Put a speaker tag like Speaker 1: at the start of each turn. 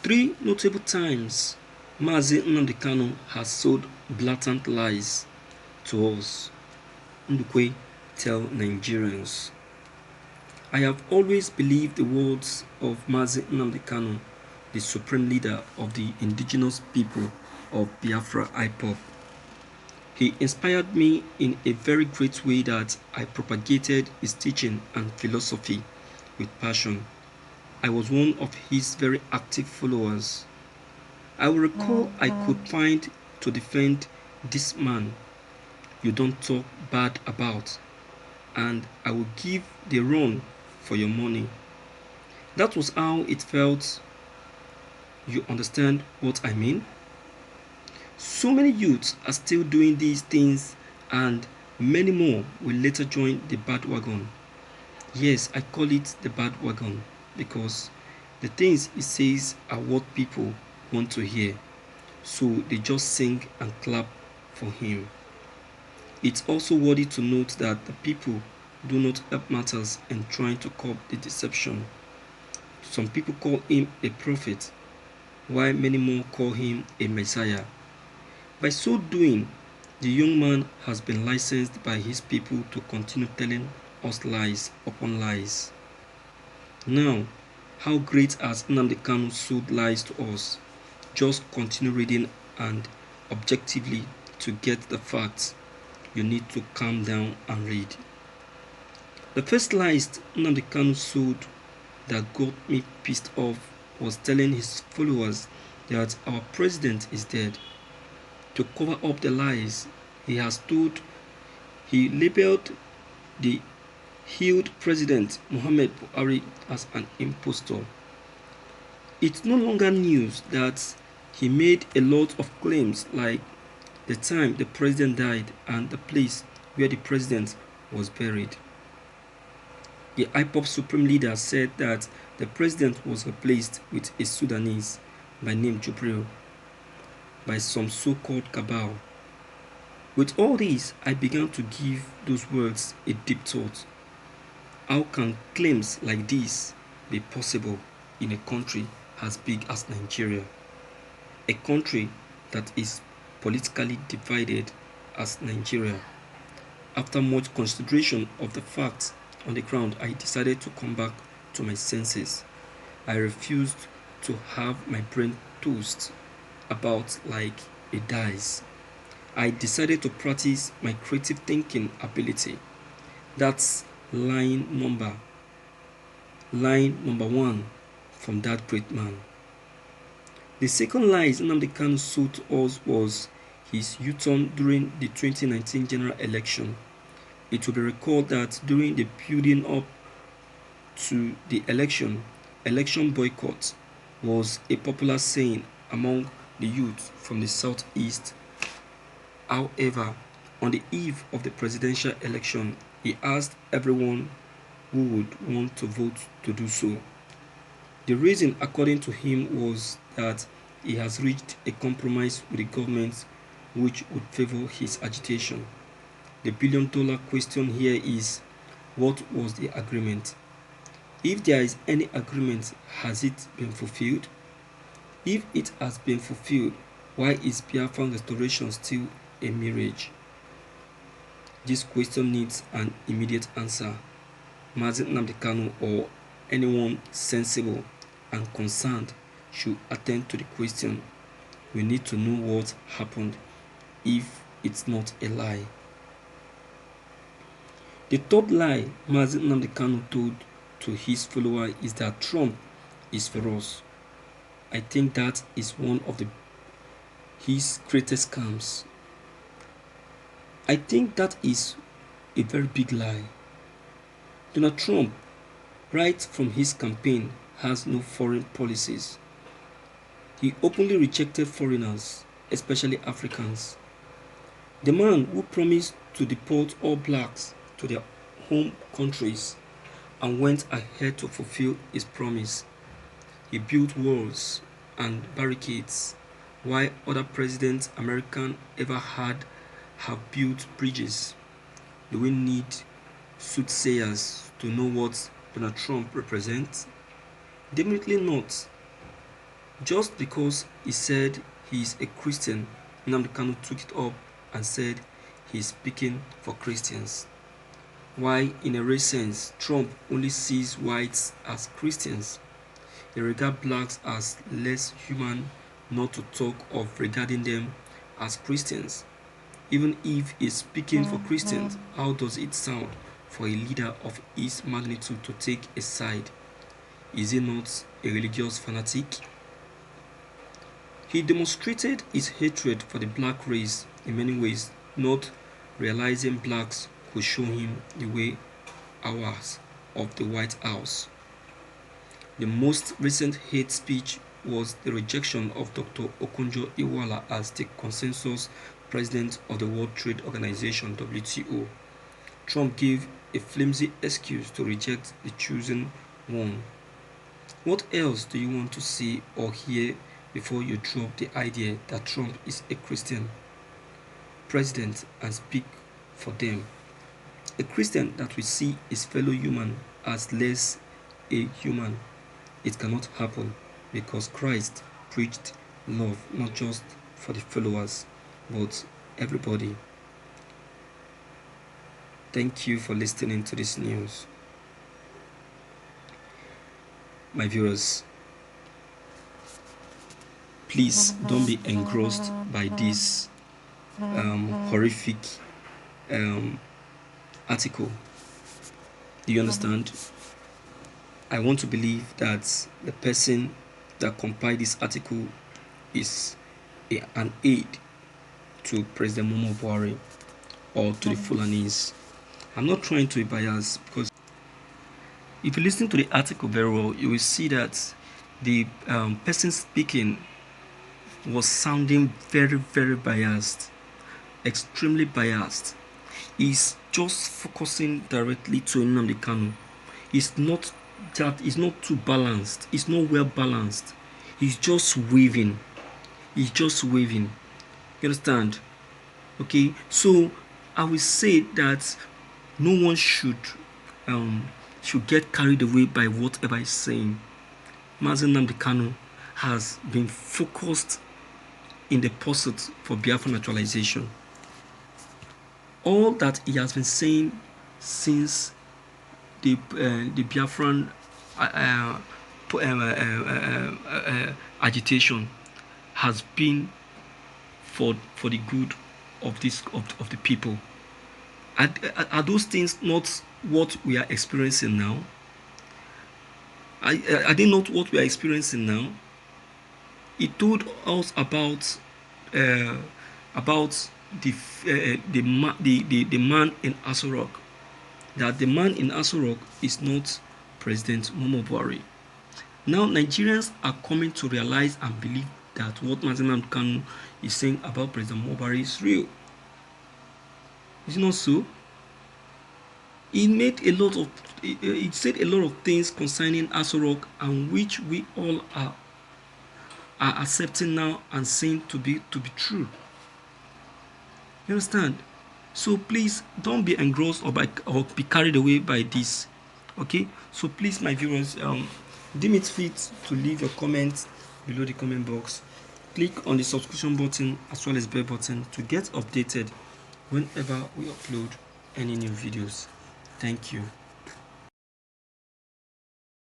Speaker 1: Three notable times Mazi Nnamdi Kanu has sold blatant lies to us. Ndukwe tell Nigerians. I have always believed the words of Mazi Nnamdi Kanu, the supreme leader of the indigenous people of Biafra IPOB. He inspired me in a very great way that I propagated his teaching and philosophy with passion. I was one of his very active followers. I will recall I could find to defend this man you don't talk bad about, and I will give the run for your money. That was how it felt. You understand what I mean? So many youths are still doing these things, and many more will later join the bandwagon. Yes, I call it the bandwagon because the things he says are what people want to hear, so they just sing and clap for him. It's also worthy to note that the people do not help matters in trying to curb the deception. Some people call him a prophet, while many more call him a messiah. By so doing, the young man has been licensed by his people to continue telling us lies upon lies. Now, how great has Nnamdi Kanu sold lies to us? Just continue reading and objectively to get the facts. You need to calm down and read. The first lies Nnamdi Kanu sold that got me pissed off was telling his followers that our president is dead. To cover up the lies he has told, he labeled the healed president Muhammad Buhari as an impostor. It's no longer news that he made a lot of claims like the time the president died and the place where the president was buried. The IPOB supreme leader said that the president was replaced with a Sudanese by name Jubril by some so-called cabal. With all this, I began to give those words a deep thought. How can claims like this be possible in a country as big as Nigeria? A country that is politically divided as Nigeria. After much consideration of the facts on the ground, I decided to come back to my senses. I refused to have my brain tossed about like a dice. I decided to practice my creative thinking ability. That's line number one from that great man. The second lie Nnamdi Kanu sold to us was his U-turn during the 2019 general election. It will be recalled that during the building up to the election boycott was a popular saying among the youth from the southeast. However, on the eve of the presidential election, he asked everyone who would want to vote to do so. The reason, according to him, was that he has reached a compromise with the government which would favor his agitation. The billion-dollar question here is, what was the agreement? If there is any agreement, has it been fulfilled? If it has been fulfilled, why is Biafran restoration still a mirage? This question needs an immediate answer. Mazi Nnamdi Kanu or anyone sensible and concerned should attend to the question. We need to know what happened if it's not a lie. The third lie Mazi Nnamdi Kanu told to his follower is that Trump is for us. I think that is one of his greatest scams. I think that is a very big lie. Donald Trump, right from his campaign, has no foreign policies. He openly rejected foreigners, especially Africans. The man who promised to deport all blacks to their home countries and went ahead to fulfill his promise. He built walls and barricades, while other presidents American ever had have built bridges. Do we need soothsayers to know what Donald Trump represents? Definitely not. Just because he said he is a Christian, Nnamdi Kanu took it up and said he is speaking for Christians. Why, in a real sense, Trump only sees whites as Christians. He regards blacks as less human, not to talk of regarding them as Christians. Even if he is speaking for Christians, how does it sound for a leader of his magnitude to take a side? Is he not a religious fanatic? He demonstrated his hatred for the black race in many ways, not realizing blacks could show him the way hours of the White House. The most recent hate speech was the rejection of Dr. Okonjo-Iweala as the consensus president of the World Trade Organization (WTO). Trump gave a flimsy excuse to reject the chosen one. What else do you want to see or hear before you drop the idea that Trump is a Christian president and speak for them? A Christian that will see his fellow human as less a human. It cannot happen because Christ preached love not just for the followers but everybody. Thank you for listening to this news. My viewers, please don't be engrossed by this horrific article. Do you understand? I want to believe that the person that compiled this article is an aide to President Muhammadu Buhari or to the Fulanis. I'm not trying to be biased, because if you listen to the article very well, you will see that the person speaking was sounding very, very biased, extremely biased. He's just focusing directly to Nnamdi Kanu. It's not too balanced. It's not well balanced. He's just waving. He's just waving. You understand? Okay. So I will say that no one should get carried away by whatever he's saying. Mazi Nnamdi Kanu has been focused in the pursuit for Biafran naturalization. All that he has been saying since the Biafran agitation has been for the good of the people. Are those things not what we are experiencing now? Are they not what we are experiencing now? He told us about the man in Aso Rock, that the man in Aso Rock is not President Muhammadu Buhari. Now Nigerians are coming to realize and believe that what Mazi Nnamdi Kanu is saying about President Muhammadu Buhari is real. Is it not so? He said a lot of things concerning Aso Rock, and which we all are accepting now and saying to be true. You understand? So please don't be engrossed or be carried away by this. Okay? So please, my viewers, deem it fit to leave your comments below the comment box. Click on the subscription button as well as bell button to get updated whenever we upload any new videos. Thank you.